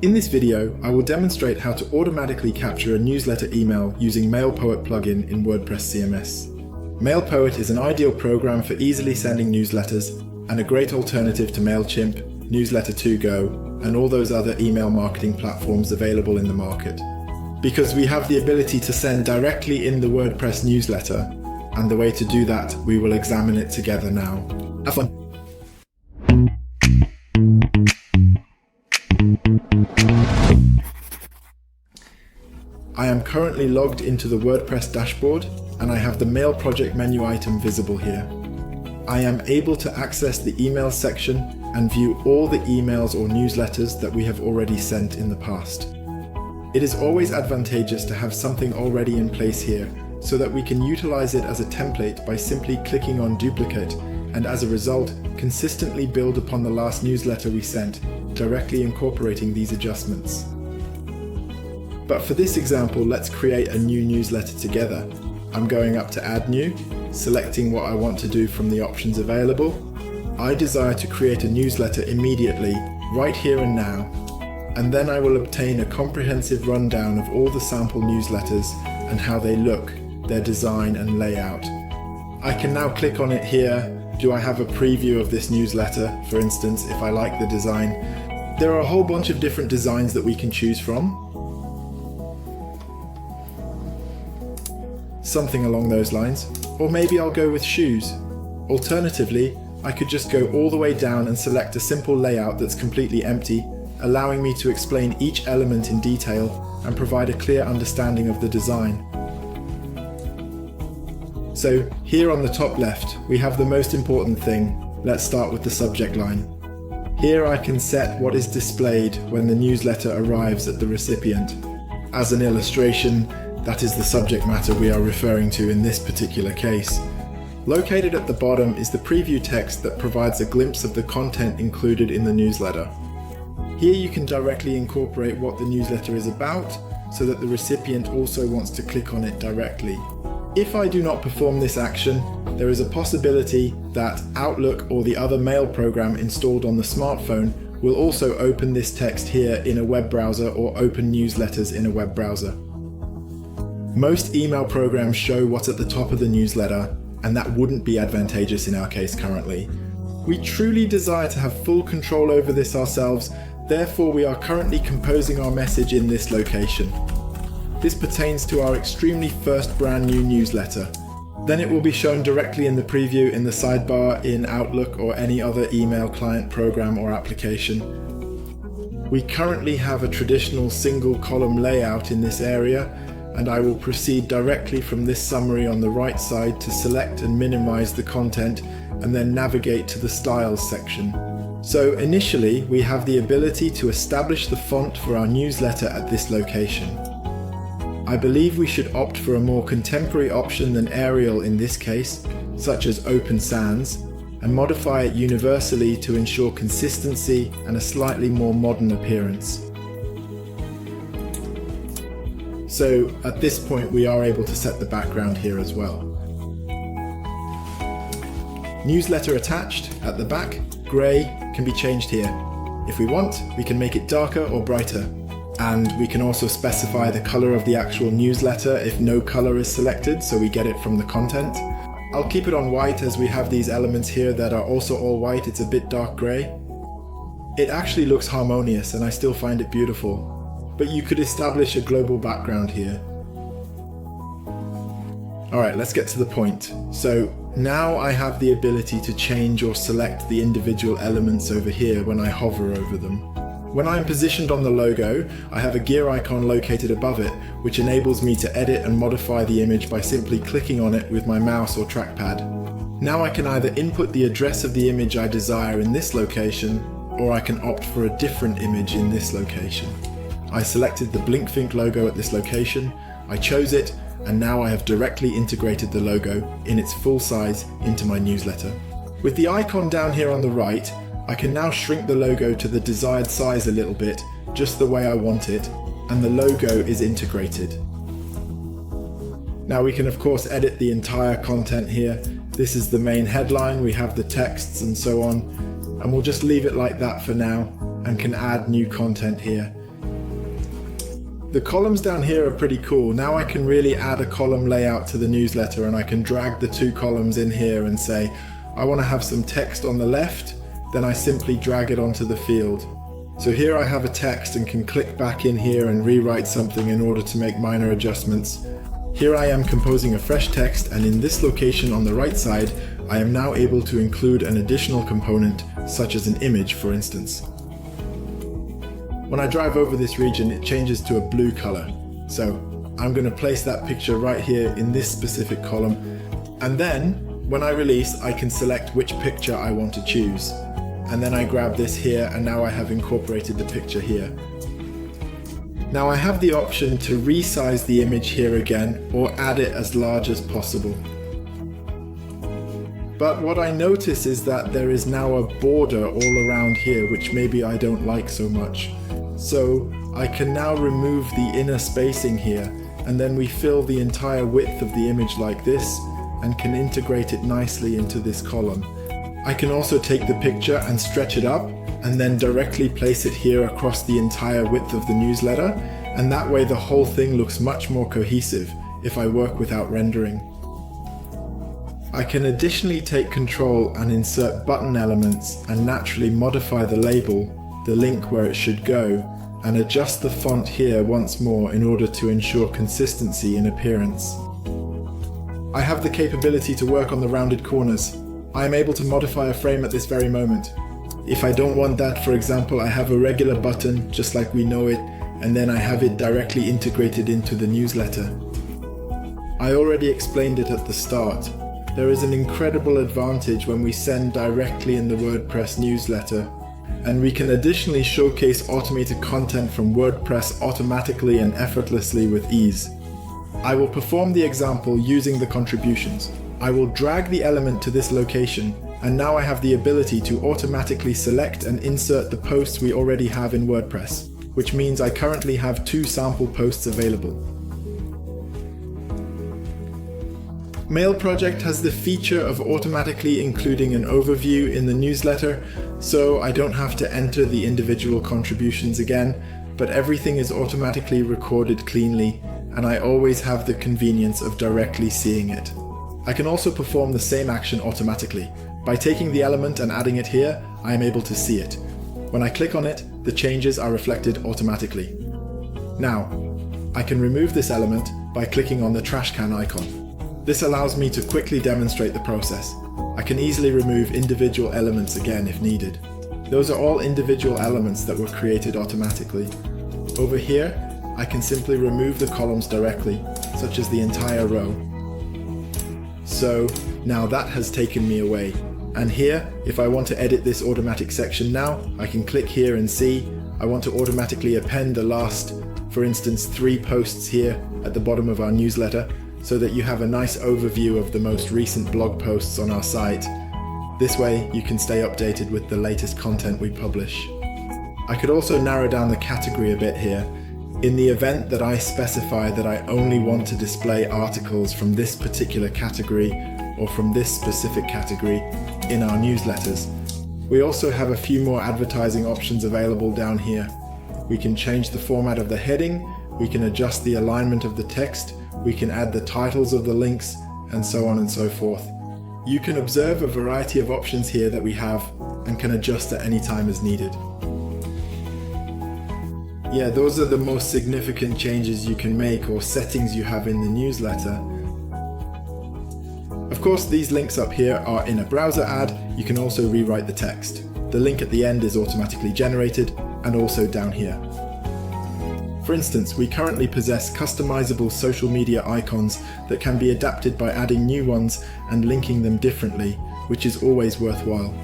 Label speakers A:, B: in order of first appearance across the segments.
A: In this video, I will demonstrate how to automatically capture a newsletter email using MailPoet plugin in WordPress CMS. MailPoet is an ideal program for easily sending newsletters and a great alternative to MailChimp, Newsletter2Go, and all those other email marketing platforms available in the market. Because we have the ability to send directly in the WordPress newsletter, and the way to do that, we will examine it together now. Have fun! I am currently logged into the WordPress dashboard and I have the Mail project menu item visible here. I am able to access the emails section and view all the emails or newsletters that we have already sent in the past. It is always advantageous to have something already in place here so that we can utilize it as a template by simply clicking on duplicate and as a result consistently build upon the last newsletter we sent, directly incorporating these adjustments. But for this example, let's create a new newsletter together. I'm going up to Add New, selecting what I want to do from the options available. I desire to create a newsletter immediately, right here and now, and then I will obtain a comprehensive rundown of all the sample newsletters and how they look, their design and layout. I can now click on it here. Do I have a preview of this newsletter, for instance, if I like the design? There are a whole bunch of different designs that we can choose from. Something along those lines. Or maybe I'll go with shoes. Alternatively, I could just go all the way down and select a simple layout that's completely empty, allowing me to explain each element in detail and provide a clear understanding of the design. So here on the top left, we have the most important thing. Let's start with the subject line. Here I can set what is displayed when the newsletter arrives at the recipient. As an illustration, that is the subject matter we are referring to in this particular case. Located at the bottom is the preview text that provides a glimpse of the content included in the newsletter. Here you can directly incorporate what the newsletter is about so that the recipient also wants to click on it directly. If I do not perform this action, there is a possibility that Outlook or the other mail program installed on the smartphone will also open this text here in a web browser or open newsletters in a web browser. Most email programs show what's at the top of the newsletter, and that wouldn't be advantageous in our case currently. We truly desire to have full control over this ourselves, therefore we are currently composing our message in this location. This pertains to our extremely first brand new newsletter. Then it will be shown directly in the preview in the sidebar in Outlook or any other email client program or application. We currently have a traditional single column layout in this area, and I will proceed directly from this summary on the right side to select and minimize the content and then navigate to the styles section. So initially we have the ability to establish the font for our newsletter at this location. I believe we should opt for a more contemporary option than Arial in this case, such as Open Sans, and modify it universally to ensure consistency and a slightly more modern appearance. So at this point we are able to set the background here as well. Newsletter attached at the back, grey, can be changed here. If we want, we can make it darker or brighter. And we can also specify the colour of the actual newsletter if no colour is selected, so we get it from the content. I'll keep it on white as we have these elements here that are also all white. It's a bit dark grey. It actually looks harmonious and I still find it beautiful. But you could establish a global background here. Alright, let's get to the point. So now I have the ability to change or select the individual elements over here when I hover over them. When I am positioned on the logo, I have a gear icon located above it, which enables me to edit and modify the image by simply clicking on it with my mouse or trackpad. Now I can either input the address of the image I desire in this location, or I can opt for a different image in this location. I selected the flinkthinkg logo at this location, I chose it, and now I have directly integrated the logo in its full size into my newsletter. With the icon down here on the right, I can now shrink the logo to the desired size a little bit, just the way I want it, and the logo is integrated. Now we can of course edit the entire content here. This is the main headline, we have the texts and so on, and we'll just leave it like that for now and can add new content here. The columns down here are pretty cool. Now I can really add a column layout to the newsletter, and I can drag the 2 columns in here and say, I want to have some text on the left, then I simply drag it onto the field. So here I have a text and can click back in here and rewrite something in order to make minor adjustments. Here I am composing a fresh text, and in this location on the right side, I am now able to include an additional component, such as an image, for instance. When I drive over this region, it changes to a blue color. So I'm going to place that picture right here in this specific column. And then when I release, I can select which picture I want to choose. And then I grab this here, and now I have incorporated the picture here. Now I have the option to resize the image here again, or add it as large as possible. But what I notice is that there is now a border all around here, which maybe I don't like so much. So I can now remove the inner spacing here, and then we fill the entire width of the image like this, and can integrate it nicely into this column. I can also take the picture and stretch it up, and then directly place it here across the entire width of the newsletter, and that way the whole thing looks much more cohesive if I work without rendering. I can additionally take control and insert button elements and naturally modify the label, the link where it should go, and adjust the font here once more in order to ensure consistency in appearance. I have the capability to work on the rounded corners. I am able to modify a frame at this very moment. If I don't want that, for example, I have a regular button just like we know it, and then I have it directly integrated into the newsletter. I already explained it at the start. There is an incredible advantage when we send directly in the WordPress newsletter, and we can additionally showcase automated content from WordPress automatically and effortlessly with ease. I will perform the example using the contributions. I will drag the element to this location, and now I have the ability to automatically select and insert the posts we already have in WordPress, which means I currently have 2 sample posts available. Mail Project has the feature of automatically including an overview in the newsletter, so I don't have to enter the individual contributions again, but everything is automatically recorded cleanly, and I always have the convenience of directly seeing it. I can also perform the same action automatically. By taking the element and adding it here, I am able to see it. When I click on it, the changes are reflected automatically. Now, I can remove this element by clicking on the trash can icon. This allows me to quickly demonstrate the process. I can easily remove individual elements again if needed. Those are all individual elements that were created automatically. Over here, I can simply remove the columns directly, such as the entire row. So now that has taken me away. And here, if I want to edit this automatic section now, I can click here and see I want to automatically append the last, for instance, 3 posts here at the bottom of our newsletter, so that you have a nice overview of the most recent blog posts on our site. This way you can stay updated with the latest content we publish. I could also narrow down the category a bit here. In the event that I specify that I only want to display articles from this particular category or from this specific category in our newsletters. We also have a few more advertising options available down here. We can change the format of the heading, we can adjust the alignment of the text, we can add the titles of the links, and so on and so forth. You can observe a variety of options here that we have and can adjust at any time as needed. Yeah, those are the most significant changes you can make or settings you have in the newsletter. Of course, these links up here are in a browser ad. You can also rewrite the text. The link at the end is automatically generated, and also down here. For instance, we currently possess customizable social media icons that can be adapted by adding new ones and linking them differently, which is always worthwhile.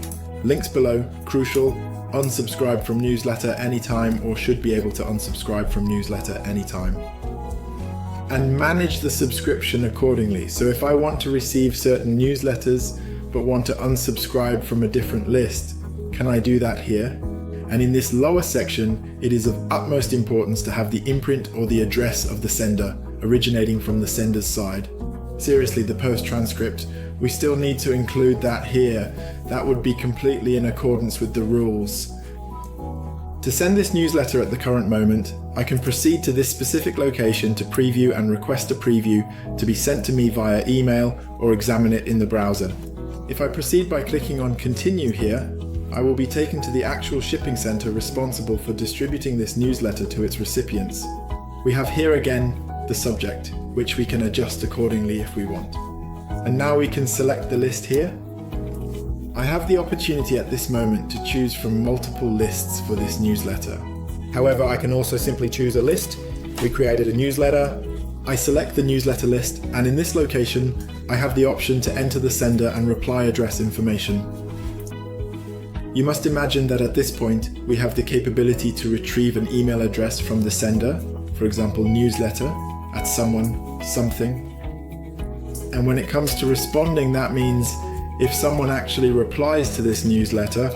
A: Links below, crucial, unsubscribe from newsletter anytime, or should be able to unsubscribe from newsletter anytime. And manage the subscription accordingly. So if I want to receive certain newsletters but want to unsubscribe from a different list, can I do that here? And in this lower section, it is of utmost importance to have the imprint or the address of the sender originating from the sender's side. Seriously, the post transcript, we still need to include that here. That would be completely in accordance with the rules. To send this newsletter at the current moment, I can proceed to this specific location to preview and request a preview to be sent to me via email or examine it in the browser. If I proceed by clicking on Continue here, I will be taken to the actual shipping center responsible for distributing this newsletter to its recipients. We have here again the subject, which we can adjust accordingly if we want. And now we can select the list here. I have the opportunity at this moment to choose from multiple lists for this newsletter. However, I can also simply choose a list. We created a newsletter. I select the newsletter list, and in this location, I have the option to enter the sender and reply address information. You must imagine that at this point, we have the capability to retrieve an email address from the sender, for example, newsletter@someone, something. And when it comes to responding, that means if someone actually replies to this newsletter,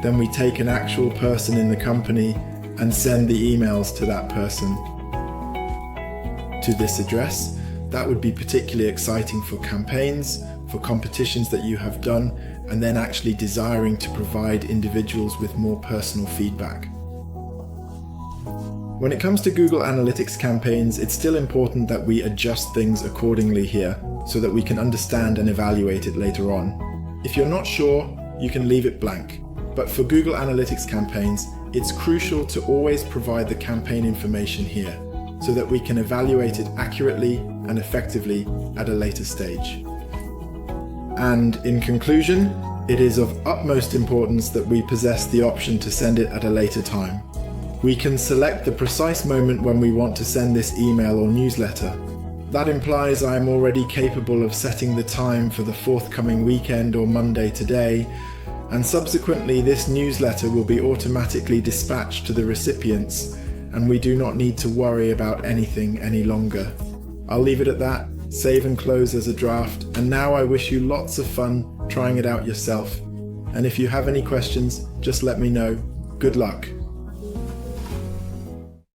A: then we take an actual person in the company and send the emails to that person. To this address, that would be particularly exciting for campaigns, for competitions that you have done, and then actually desiring to provide individuals with more personal feedback. When it comes to Google Analytics campaigns, it's still important that we adjust things accordingly here so that we can understand and evaluate it later on. If you're not sure, you can leave it blank. But for Google Analytics campaigns, it's crucial to always provide the campaign information here so that we can evaluate it accurately and effectively at a later stage. And in conclusion, it is of utmost importance that we possess the option to send it at a later time. We can select the precise moment when we want to send this email or newsletter. That implies I am already capable of setting the time for the forthcoming weekend or Monday today, and subsequently this newsletter will be automatically dispatched to the recipients, and we do not need to worry about anything any longer. I'll leave it at that, save and close as a draft, and now I wish you lots of fun trying it out yourself. And if you have any questions, just let me know. Good luck.